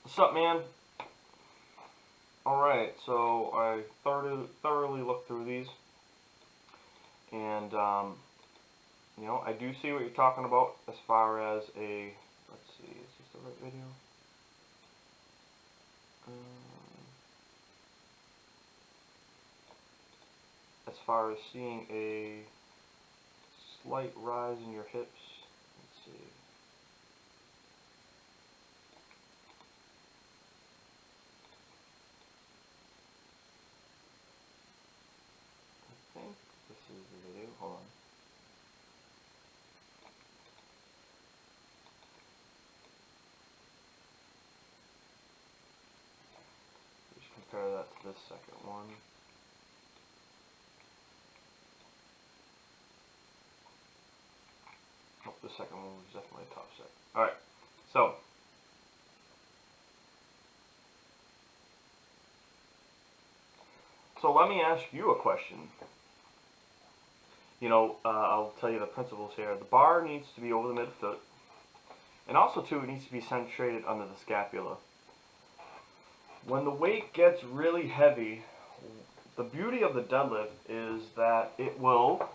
What's up, man? Alright, so I thoroughly looked through these, and, I do see what you're talking about as far as let's see, is this the right video? As far as seeing a slight rise in your hips, let's see. I think this is the video, hold on. Just compare that to this second one. Oh, the second one was definitely a top set. Alright, so let me ask you a question. I'll tell you the principles here. The bar needs to be over the midfoot, and also too, it needs to be centrated under the scapula. When the weight gets really heavy, the beauty of the deadlift is that it will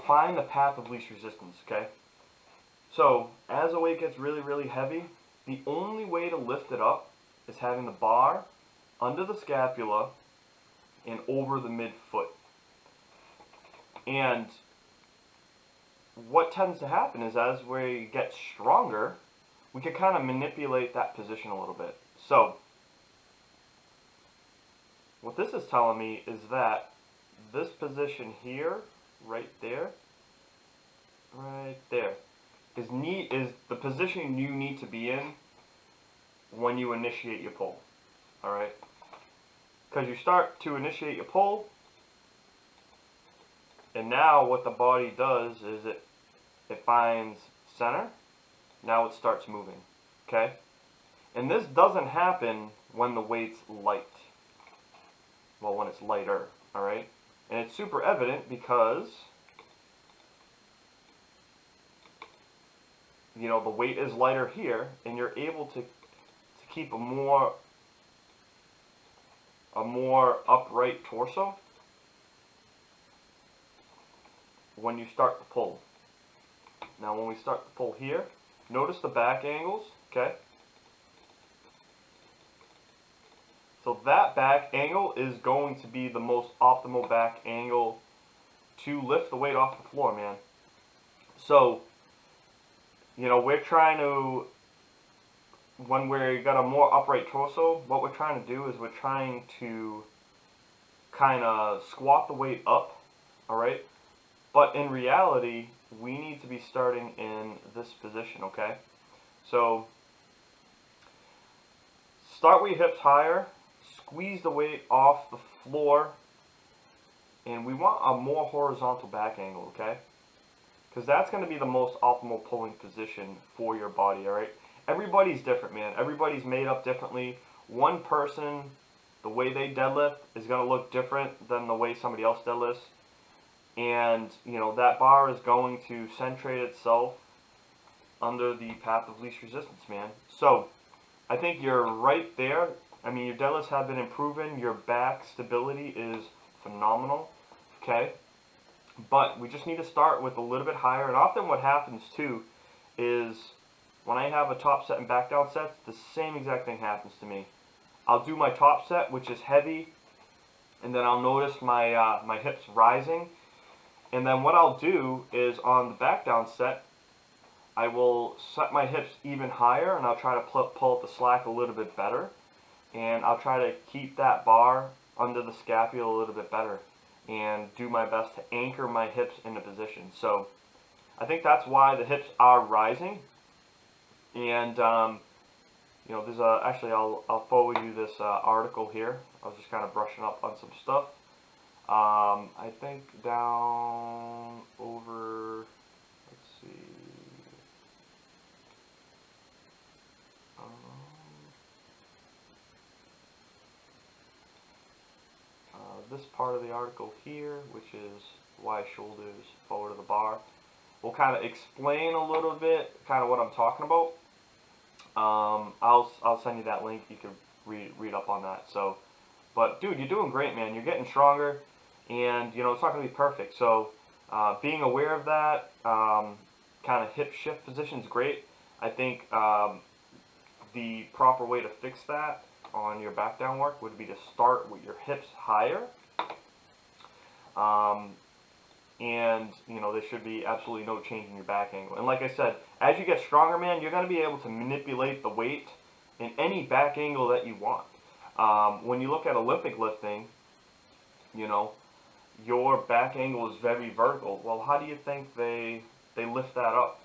find the path of least resistance, okay? So, as the weight gets really heavy, the only way to lift it up is having the bar under the scapula and over the midfoot. And what tends to happen is as we get stronger, we can kind of manipulate that position a little bit. So, what this is telling me is that this position here, right there, is the position you need to be in when you initiate your pull. Alright? Because you start to initiate your pull, and now what the body does is it finds center. Now it starts moving. Okay? And this doesn't happen when the weight's light. Well, when it's lighter. Alright? And it's super evident because the weight is lighter here, and you're able to keep a more upright torso when you start to pull. Now when we start to pull here, notice the back angles, okay? So that back angle is going to be the most optimal back angle to lift the weight off the floor, man. So, we're trying to, when we got a more upright torso, what we're trying to do is we're trying to kind of squat the weight up, alright? But in reality, we need to be starting in this position, okay? So, start with your hips higher, squeeze the weight off the floor, and we want a more horizontal back angle, okay? Because that's going to be the most optimal pulling position for your body, alright? Everybody's different, man. Everybody's made up differently. One person, the way they deadlift is going to look different than the way somebody else deadlifts. And, that bar is going to centrate itself under the path of least resistance, man. So, I think you're right there. I mean, your deadlifts have been improving. Your back stability is phenomenal, okay? But we just need to start with a little bit higher. And often what happens, too, is when I have a top set and back down sets, the same exact thing happens to me. I'll do my top set, which is heavy, and then I'll notice my my hips rising. And then what I'll do is on the back down set, I will set my hips even higher, and I'll try to pull up the slack a little bit better. And I'll try to keep that bar under the scapula a little bit better and do my best to anchor my hips into position. So I think that's why the hips are rising. And there's actually I'll forward you this article here. I was just kind of brushing up on some stuff. I think down over, let's see, this part of the article here, which is why shoulders forward of the bar, will kind of explain a little bit kind of what I'm talking about. I'll send you that link. You can read up on that. So, but dude, you're doing great, man. You're getting stronger, and you know it's not going to be perfect. So, being aware of that kind of hip shift position is great. I think the proper way to fix that on your back down work would be to start with your hips higher. And you know there should be absolutely no change in your back angle. And like I said, as you get stronger, man, you're going to be able to manipulate the weight in any back angle that you want. When you look at Olympic lifting, you know, your back angle is very vertical. Well, how do you think they lift that up?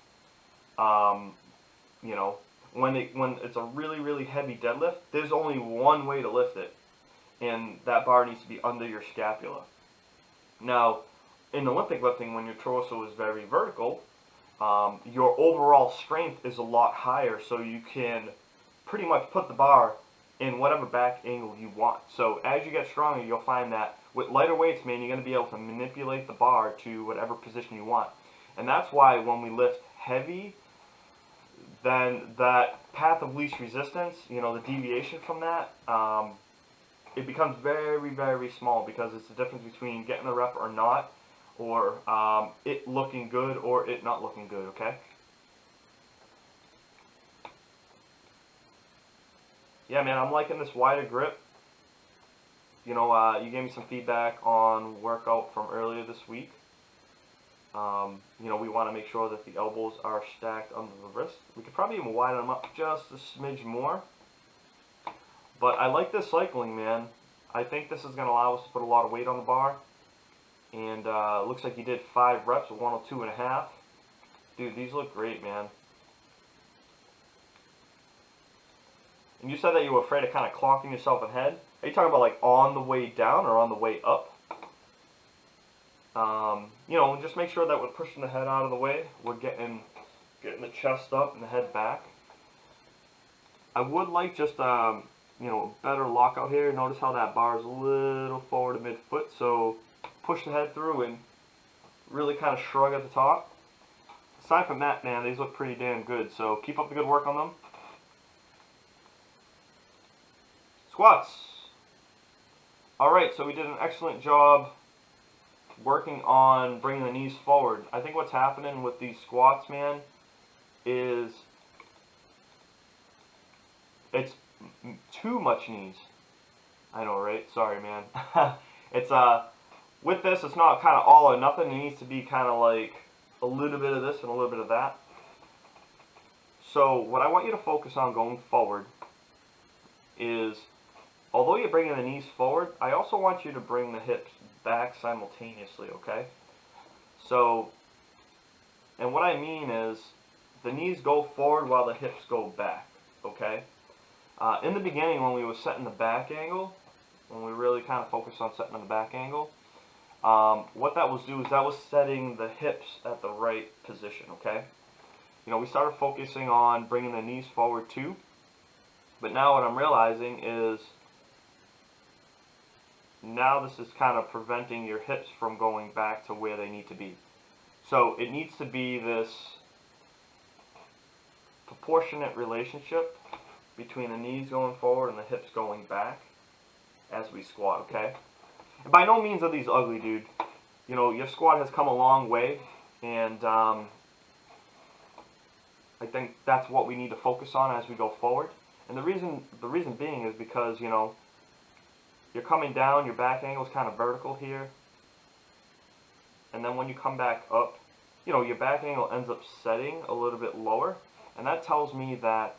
You know, when it's a really heavy deadlift, there's only one way to lift it, and that bar needs to be under your scapula. Now, in Olympic lifting, when your torso is very vertical, your overall strength is a lot higher, so you can pretty much put the bar in whatever back angle you want. So as you get stronger, you'll find that with lighter weights, man, you're going to be able to manipulate the bar to whatever position you want. And that's why when we lift heavy, then that path of least resistance, you know, the deviation from that, it becomes very small, because it's the difference between getting the rep or not, or it looking good or it not looking good, okay? Yeah, man, I'm liking this wider grip. You know, you gave me some feedback on workout from earlier this week. You know, we want to make sure that the elbows are stacked under the wrist. We could probably even widen them up just a smidge more. But I like this cycling, man. I think this is going to allow us to put a lot of weight on the bar. And looks like you did 5 reps with 102.5. Dude, these look great, man. And you said that you were afraid of kind of clocking yourself ahead. Are you talking about like on the way down or on the way up? You know, just make sure that we're pushing the head out of the way. We're getting the chest up and the head back. I would like just you know, better lockout here. Notice how that bar is a little forward to mid-foot, so push the head through and really kind of shrug at the top. Aside from that, man, these look pretty damn good, so keep up the good work on them. Squats. Alright, so we did an excellent job working on bringing the knees forward. I think what's happening with these squats, man, is it's too much knees. I know, right? Sorry, man. It's with this, it's not kind of all or nothing. It needs to be kind of like a little bit of this and a little bit of that. So what I want you to focus on going forward is, although you're bringing the knees forward, I also want you to bring the hips back simultaneously, okay? So, and what I mean is, the knees go forward while the hips go back, okay? In the beginning, when we were setting the back angle, when we really kind of focused on setting the back angle, what that was doing is that was setting the hips at the right position, okay? You know, we started focusing on bringing the knees forward too, but now what I'm realizing is now this is kind of preventing your hips from going back to where they need to be. So it needs to be this proportionate relationship between the knees going forward and the hips going back as we squat, okay? And by no means are these ugly, dude. You know, your squat has come a long way, and I think that's what we need to focus on as we go forward. And the reason being is because, you know, you're coming down, your back angle is kind of vertical here, and then when you come back up, you know, your back angle ends up setting a little bit lower, and that tells me that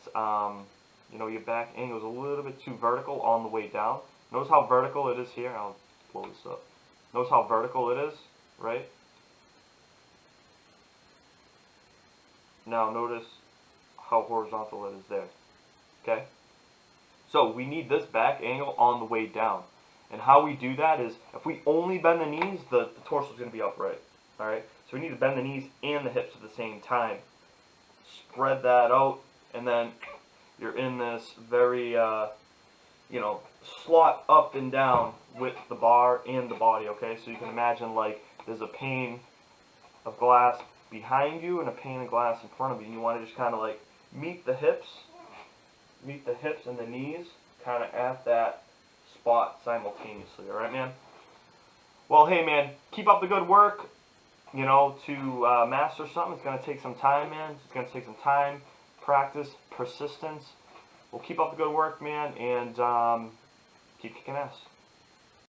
you know, your back angle is a little bit too vertical on the way down. Notice how vertical it is here. I'll blow this up. Notice how vertical it is, right? Now notice how horizontal it is there, okay? So we need this back angle on the way down. And how we do that is, if we only bend the knees, the torso is going to be upright. Alright? So we need to bend the knees and the hips at the same time. Spread that out, and then you're in this very, you know, slot up and down with the bar and the body, okay? So you can imagine like there's a pane of glass behind you and a pane of glass in front of you. And you want to just kind of like meet the hips meet the hips and the knees kind of at that spot simultaneously. All right, man? Well, hey, man, keep up the good work. You know, to master something, it's going to take some time, man. It's going to take some time, practice, persistence. Well, keep up the good work, man, and keep kicking ass.